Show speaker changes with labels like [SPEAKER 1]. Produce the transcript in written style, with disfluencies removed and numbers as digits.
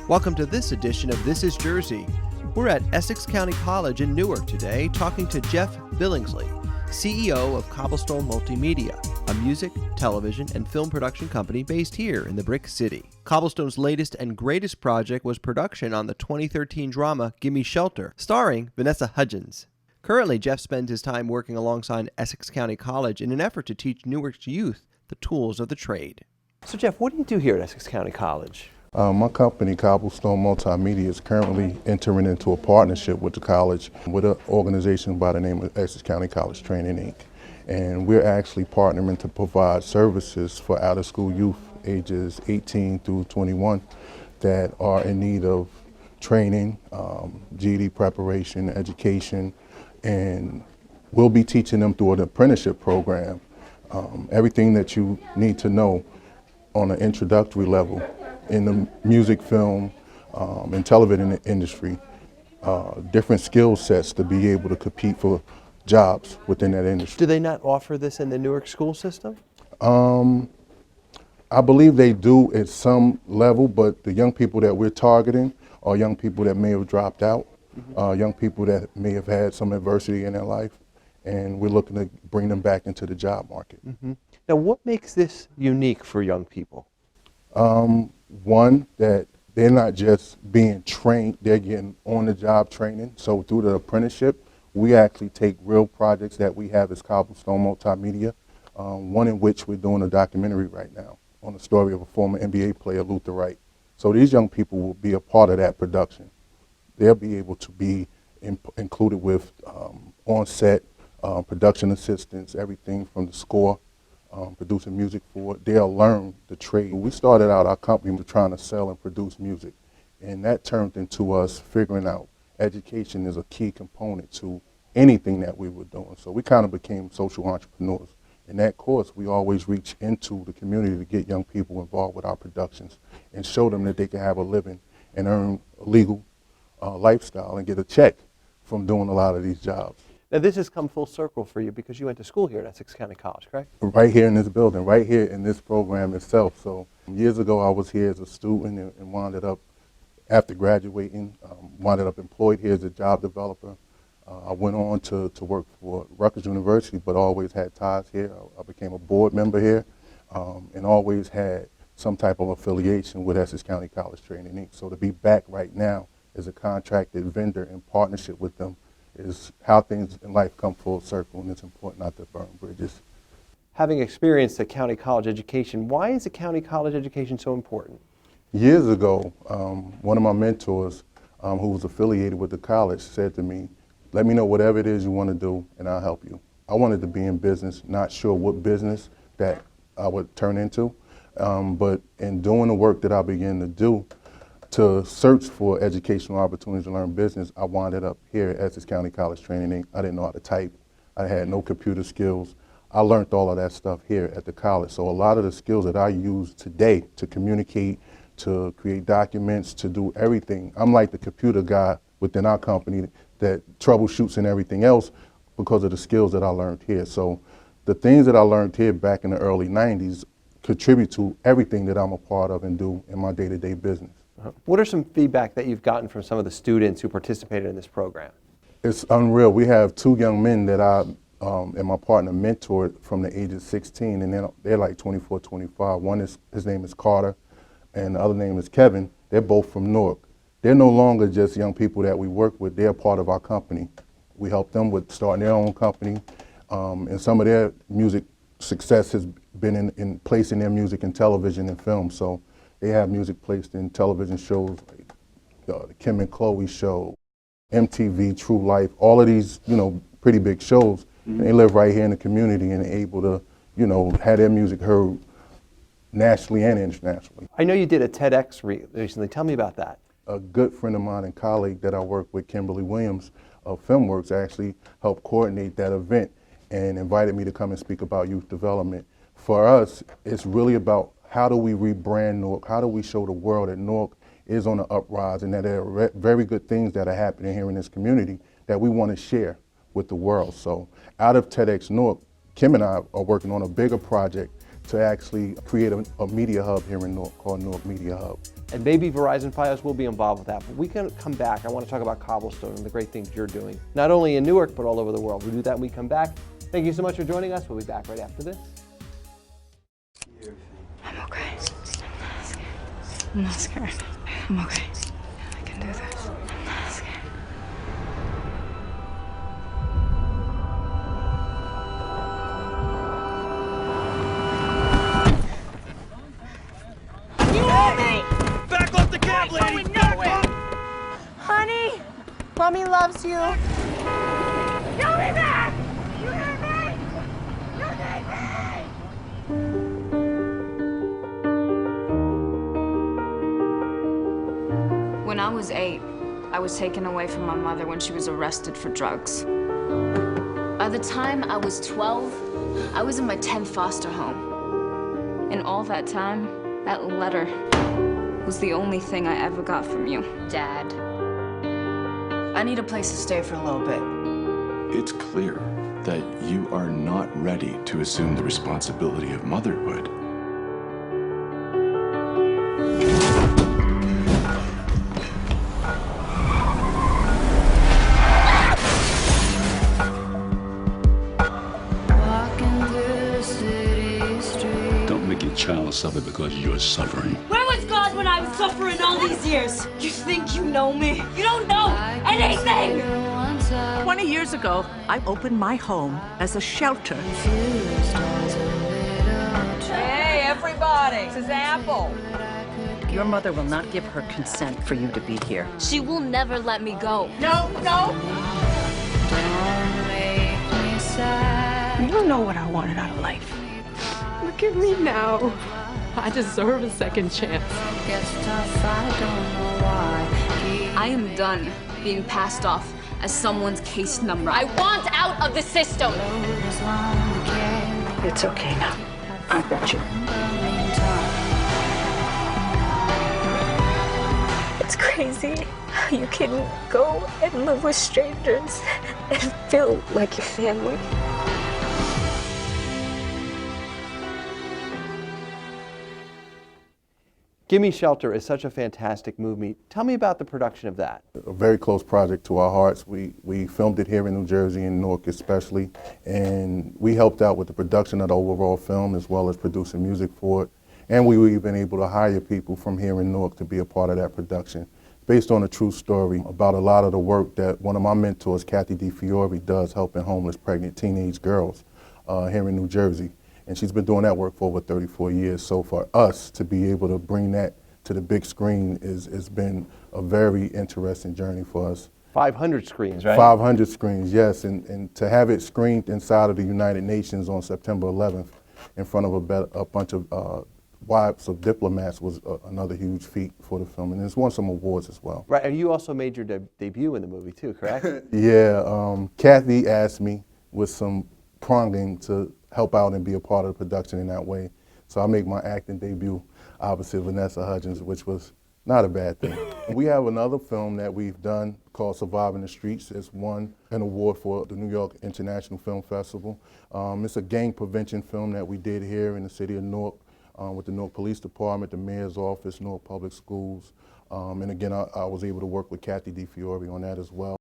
[SPEAKER 1] Welcome to this edition of This is Jersey. We're at Essex County College in Newark today talking to Jeff Billingsley, CEO of Cobblestone Multimedia, a music, television, and film production company based here in the Brick City. Cobblestone's latest and greatest project was production on the 2013 drama Gimme Shelter, starring Vanessa Hudgens. Currently, Jeff spends his time working alongside Essex County College in an effort to teach Newark's youth the tools of the trade. So Jeff, what do you do here at Essex County College?
[SPEAKER 2] My company, Cobblestone Multimedia, is currently entering into a partnership with the college with an organization by the name of Essex County College Training, Inc. And we're actually partnering to provide services for out-of-school youth ages 18 through 21 that are in need of training, GED preparation, education, and we'll be teaching them through an apprenticeship program everything that you need to know on an introductory level in the music, film, and television industry, different skill sets to be able to compete for jobs within that industry.
[SPEAKER 1] Do they not offer this in the Newark school system?
[SPEAKER 2] I believe they do at some level, but the young people that we're targeting are young people that may have dropped out, young people that may have had some adversity in their life, and we're looking to bring them back into the job market.
[SPEAKER 1] Now, what makes this unique for young people?
[SPEAKER 2] One, that they're not just being trained, they're getting on-the-job training. So through the apprenticeship, we actually take real projects that we have as Cobblestone Multimedia, one in which we're doing a documentary right now on the story of a former NBA player, Luther Wright. So these young people will be a part of that production. They'll be able to be included with on-set production assistants, everything from the score, producing music for it. They'll learn the trade. We started out our company trying to sell and produce music, and that turned into us figuring out education is a key component to anything that we were doing. So we kind of became social entrepreneurs. In that course, we always reach into the community to get young people involved with our productions and show them that they can have a living and earn a legal lifestyle and get a check from doing a lot of these jobs.
[SPEAKER 1] Now, this has come full circle for you because you went to school here at Essex County College, correct?
[SPEAKER 2] Right here in this building, right here in this program itself. So years ago, I was here as a student and wound up, after graduating, wound up employed here as a job developer. I went on to work for Rutgers University, but always had ties here. I became a board member here and always had some type of affiliation with Essex County College Training, Inc. So to be back right now as a contracted vendor in partnership with them is how things in life come full circle, and it's important not to burn bridges.
[SPEAKER 1] Having experienced a county college education, why is a county college education so important?
[SPEAKER 2] Years ago, one of my mentors who was affiliated with the college said to me, let me know whatever it is you want to do and I'll help you. I wanted to be in business, not sure what business that I would turn into, but in doing the work that I began to do, to search for educational opportunities to learn business, I wound up here at Essex County College Training, Inc. I didn't know how to type. I had no computer skills. I learned all of that stuff here at the college. So a lot of the skills that I use today to communicate, to create documents, to do everything, I'm like the computer guy within our company that troubleshoots and everything else because of the skills that I learned here. So the things that I learned here back in the early 90s contribute to everything that I'm a part of and do in my day-to-day business.
[SPEAKER 1] What are some feedback that you've gotten from some of the students who participated in this program?
[SPEAKER 2] It's unreal. We have two young men that I and my partner mentored from the age of 16, and they're like 24, 25. His name is Carter, and the other name is Kevin. They're both from Newark. They're no longer just young people that we work with. They're part of our company. We help them with starting their own company, and some of their music success has been in placing their music in television and film. So they have music placed in television shows like the Kim and Chloe show, MTV, True Life, all of these, pretty big shows. And they live right here in the community and are able to, have their music heard nationally and internationally.
[SPEAKER 1] I know you did a TEDx recently. Tell me about that.
[SPEAKER 2] A good friend of mine and colleague that I work with, Kimberly Williams of FilmWorks, actually helped coordinate that event and invited me to come and speak about youth development. For us, it's really about how do we rebrand Newark? How do we show the world that Newark is on the uprise and that there are very good things that are happening here in this community that we want to share with the world? So out of TEDx Newark, Kim and I are working on a bigger project to actually create a media hub here in Newark called Newark Media Hub.
[SPEAKER 1] And maybe Verizon Fios will be involved with that. But we can come back. I want to talk about Cobblestone and the great things you're doing, not only in Newark, but all over the world. We'll do that when we come back. Thank you so much for joining us. We'll be back right after this.
[SPEAKER 3] I'm okay. I'm not scared. I'm okay. I can do this. I'm not scared. You owe me!
[SPEAKER 4] Back off the cab, lady!
[SPEAKER 3] Honey, Mommy loves you. Give me back! You hear me? You need me! When I was 8, I was taken away from my mother when she was arrested for drugs. By the time I was 12, I was in my 10th foster home. And all that time, that letter was the only thing I ever got from you, Dad. I need a place to stay for a little bit.
[SPEAKER 5] It's clear that you are not ready to assume the responsibility of motherhood.
[SPEAKER 6] Don't make your child suffer because you're suffering.
[SPEAKER 7] Where was God when I was suffering all these years? You think you know me? You don't know anything!
[SPEAKER 8] 20 years ago, I opened my home as a shelter.
[SPEAKER 9] Hey, everybody! This is Apple.
[SPEAKER 8] Your mother will not give her consent for you to be here.
[SPEAKER 7] She will never let me go.
[SPEAKER 9] No, no!
[SPEAKER 8] You don't know what I wanted out of life.
[SPEAKER 10] Look at me now. I deserve a second chance.
[SPEAKER 7] I am done being passed off as someone's case number. I want out of the system.
[SPEAKER 8] It's okay now. I got you.
[SPEAKER 10] It's crazy how you can go and live with strangers and feel like your family.
[SPEAKER 1] Gimme Shelter is such a fantastic movie. Tell me about the production of that.
[SPEAKER 2] A very close project to our hearts. We filmed it here in New Jersey, in Newark especially, and we helped out with the production of the overall film as well as producing music for it. And we were even able to hire people from here in Newark to be a part of that production. Based on a true story about a lot of the work that one of my mentors, Kathy DiFiore, does helping homeless pregnant teenage girls here in New Jersey. And she's been doing that work for over 34 years. So for us to be able to bring that to the big screen has been a very interesting journey for us.
[SPEAKER 1] 500 screens, right? 500
[SPEAKER 2] screens, yes. And to have it screened inside of the United Nations on September 11th in front of a bunch of wives of diplomats was another huge feat for the film. And it's won some awards as well.
[SPEAKER 1] Right, and you also made your debut in the movie too, correct?
[SPEAKER 2] Yeah, Kathy asked me with some pronging to help out and be a part of the production in that way. So I make my acting debut opposite Vanessa Hudgens, which was not a bad thing. We have another film that we've done called Surviving the Streets. It's won an award for the New York International Film Festival. It's a gang prevention film that we did here in the city of Newark with the Newark Police Department, the Mayor's Office, Newark Public Schools. And again, I was able to work with Kathy DiFiore on that as well.